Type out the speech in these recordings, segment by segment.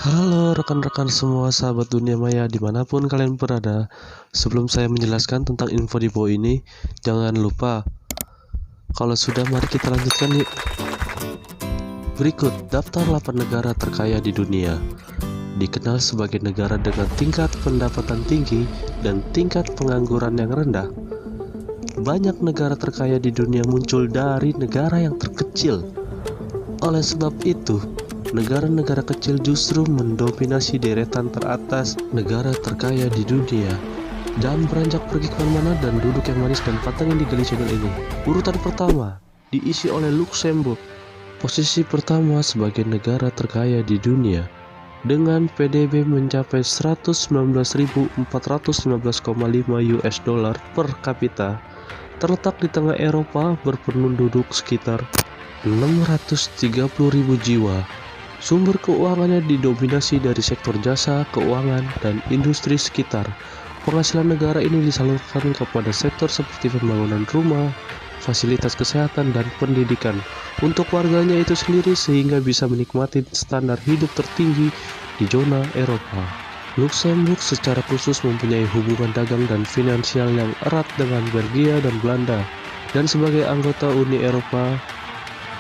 Halo rekan-rekan semua sahabat dunia maya dimanapun kalian berada. Sebelum saya menjelaskan tentang info di bawah ini, jangan lupa, kalau sudah mari kita lanjutkan yuk. Berikut daftar 8 negara terkaya di dunia. Dikenal sebagai negara dengan tingkat pendapatan tinggi dan tingkat pengangguran yang rendah. Banyak negara terkaya di dunia muncul dari negara yang terkecil. Oleh sebab itu, negara-negara kecil justru mendominasi deretan teratas negara terkaya di dunia. Dan beranjak pergi kemana-mana dan duduk yang manis dan pantang yang digali channel ini. Urutan pertama diisi oleh Luxembourg, posisi pertama sebagai negara terkaya di dunia dengan PDB mencapai 119.415,5 US dollar per kapita. Terletak di tengah Eropa, berpenduduk sekitar 630.000 jiwa. Sumber keuangannya didominasi dari sektor jasa, keuangan, dan industri sekitar. Penghasilan negara ini disalurkan kepada sektor seperti pembangunan rumah, fasilitas kesehatan, dan pendidikan untuk warganya itu sendiri sehingga bisa menikmati standar hidup tertinggi di zona Eropa. Luxembourg secara khusus mempunyai hubungan dagang dan finansial yang erat dengan Belgia dan Belanda, dan sebagai anggota Uni Eropa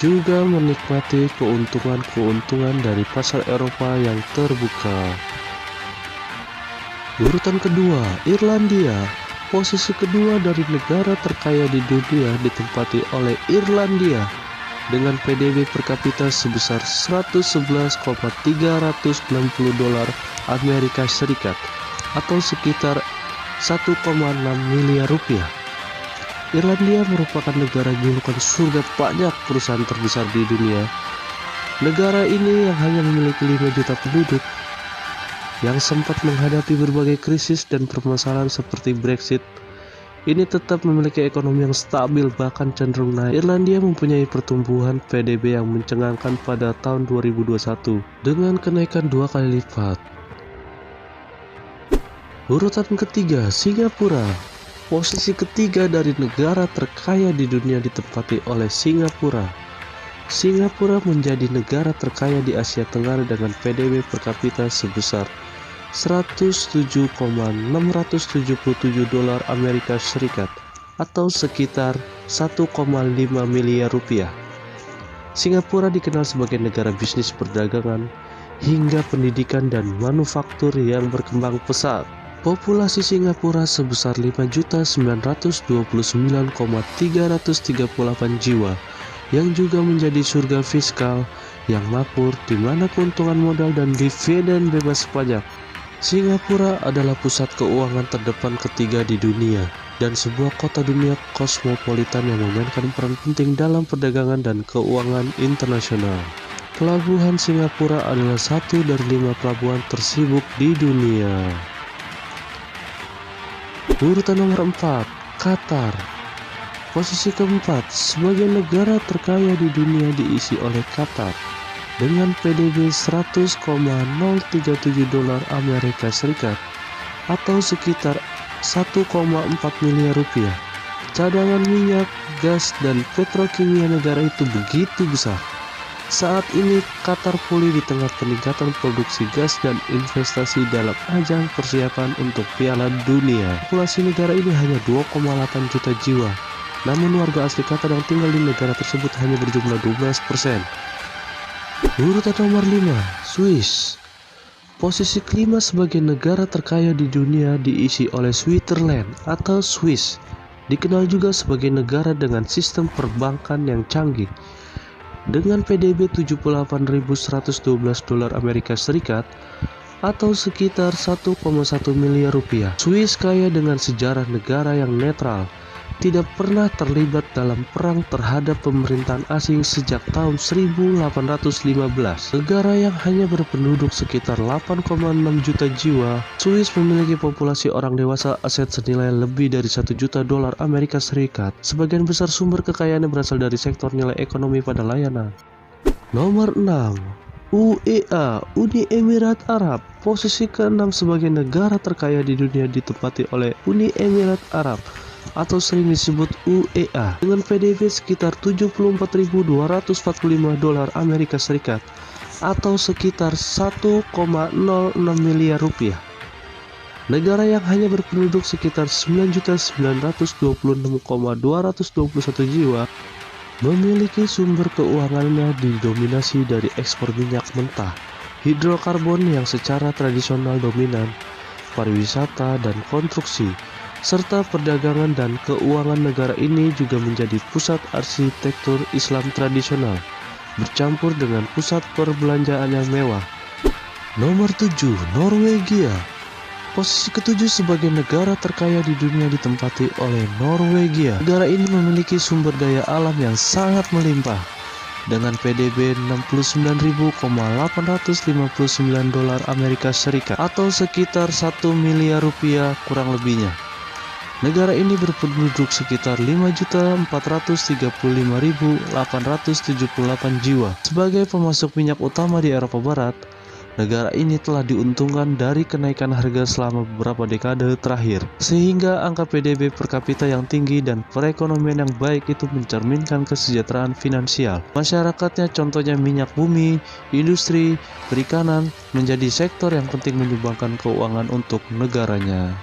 juga menikmati keuntungan-keuntungan dari pasar Eropa yang terbuka. Urutan kedua, Irlandia. Posisi kedua dari negara terkaya di dunia ditempati oleh Irlandia dengan PDB per kapita sebesar 111,360 dolar Amerika Serikat atau sekitar 1,6 miliar rupiah. Irlandia merupakan negara julukan surga pajak perusahaan terbesar di dunia. Negara ini yang hanya memiliki 5 juta penduduk, yang sempat menghadapi berbagai krisis dan permasalahan seperti Brexit, ini tetap memiliki ekonomi yang stabil bahkan cenderung naik. Irlandia mempunyai pertumbuhan PDB yang mencengangkan pada tahun 2021 dengan kenaikan 2 kali lipat. Urutan ketiga, Singapura. Posisi ketiga dari negara terkaya di dunia ditempati oleh Singapura. Singapura menjadi negara terkaya di Asia Tenggara dengan PDB per kapita sebesar 107,677 dolar Amerika Serikat atau sekitar 1,5 miliar rupiah. Singapura dikenal sebagai negara bisnis perdagangan hingga pendidikan dan manufaktur yang berkembang pesat. Populasi Singapura sebesar 5.929,338 jiwa yang juga menjadi surga fiskal yang makmur di mana keuntungan modal dan dividen bebas pajak. Singapura adalah pusat keuangan terdepan ketiga di dunia dan sebuah kota dunia kosmopolitan yang memainkan peran penting dalam perdagangan dan keuangan internasional. Pelabuhan Singapura adalah satu dari 5 pelabuhan tersibuk di dunia. Urutan nomor 4, Qatar. Posisi keempat sebagai negara terkaya di dunia diisi oleh Qatar dengan PDB 100,037 dolar Amerika Serikat atau sekitar 1,4 miliar rupiah. Cadangan minyak, gas, dan petrokimia negara itu begitu besar. Saat ini Qatar pulih di tengah peningkatan produksi gas dan investasi dalam ajang persiapan untuk Piala Dunia. Populasi negara ini hanya 2,8 juta jiwa, namun warga asli Qatar yang tinggal di negara tersebut hanya berjumlah 12%. Urutan nomor 5, Swiss. Posisi kelima sebagai negara terkaya di dunia diisi oleh Switzerland atau Swiss, dikenal juga sebagai negara dengan sistem perbankan yang canggih. Dengan PDB 78.112 dolar Amerika Serikat atau sekitar 1,1 miliar rupiah. Swiss kaya dengan sejarah negara yang netral, tidak pernah terlibat dalam perang terhadap pemerintahan asing sejak tahun 1815. Negara yang hanya berpenduduk sekitar 8,6 juta jiwa, Swiss memiliki populasi orang dewasa, aset senilai lebih dari 1 juta dolar Amerika Serikat. Sebagian besar sumber kekayaannya berasal dari sektor nilai ekonomi pada layanan. Nomor 6, UEA, Uni Emirat Arab. Posisi ke-6 sebagai negara terkaya di dunia ditempati oleh Uni Emirat Arab atau sering disebut UEA dengan PDB sekitar 74.245 dolar Amerika Serikat atau sekitar 1,06 miliar rupiah. Negara yang hanya berpenduduk sekitar 9.926.221 jiwa memiliki sumber keuangannya didominasi dari ekspor minyak mentah, hidrokarbon yang secara tradisional dominan, pariwisata dan konstruksi, serta perdagangan dan keuangan. Negara ini juga menjadi pusat arsitektur Islam tradisional, bercampur dengan pusat perbelanjaan yang mewah. Nomor 7, Norwegia. Posisi ketujuh sebagai negara terkaya di dunia ditempati oleh Norwegia. Negara ini memiliki sumber daya alam yang sangat melimpah dengan PDB 69.859 dolar Amerika Serikat atau sekitar 1 miliar rupiah kurang lebihnya. Negara ini berpenduduk sekitar 5.435.878 jiwa. Sebagai pemasok minyak utama di Eropa Barat, negara ini telah diuntungkan dari kenaikan harga selama beberapa dekade terakhir, sehingga angka PDB per kapita yang tinggi dan perekonomian yang baik itu mencerminkan kesejahteraan finansial masyarakatnya. Contohnya minyak bumi, industri, perikanan menjadi sektor yang penting menyumbangkan keuangan untuk negaranya.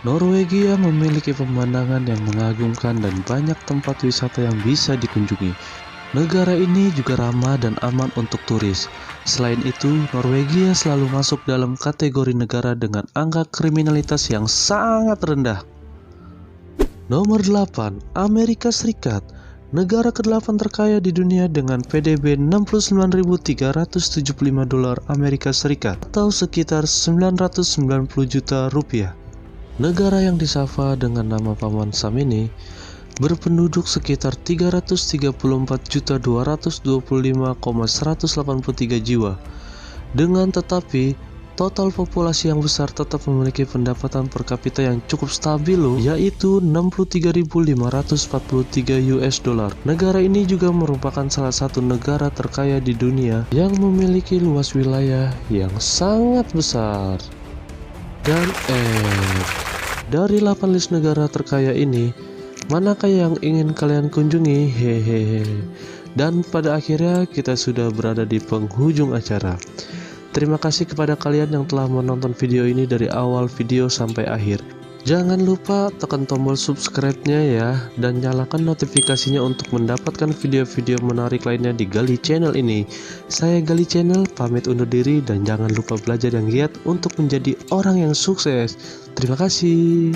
Norwegia memiliki pemandangan yang mengagumkan dan banyak tempat wisata yang bisa dikunjungi. Negara ini juga ramah dan aman untuk turis. Selain itu, Norwegia selalu masuk dalam kategori negara dengan angka kriminalitas yang sangat rendah. Nomor 8, Amerika Serikat. Negara ke-8 terkaya di dunia dengan PDB 69.375 dolar Amerika Serikat atau sekitar 990 juta rupiah. Negara yang disapa dengan nama Paman Sam ini berpenduduk sekitar 334.225,183 jiwa. Dengan tetapi total populasi yang besar tetap memiliki pendapatan per kapita yang cukup stabil yaitu 63.543 US dollar. Negara ini juga merupakan salah satu negara terkaya di dunia yang memiliki luas wilayah yang sangat besar. Dan dari 8 list negara terkaya ini, manakah yang ingin kalian kunjungi? Hehehe. Dan pada akhirnya kita sudah berada di penghujung acara. Terima kasih kepada kalian yang telah menonton video ini dari awal video sampai akhir. Jangan lupa tekan tombol subscribe-nya ya, dan nyalakan notifikasinya untuk mendapatkan video-video menarik lainnya di Gali Channel ini. Saya Gali Channel pamit undur diri, dan jangan lupa belajar yang giat untuk menjadi orang yang sukses. Terima kasih.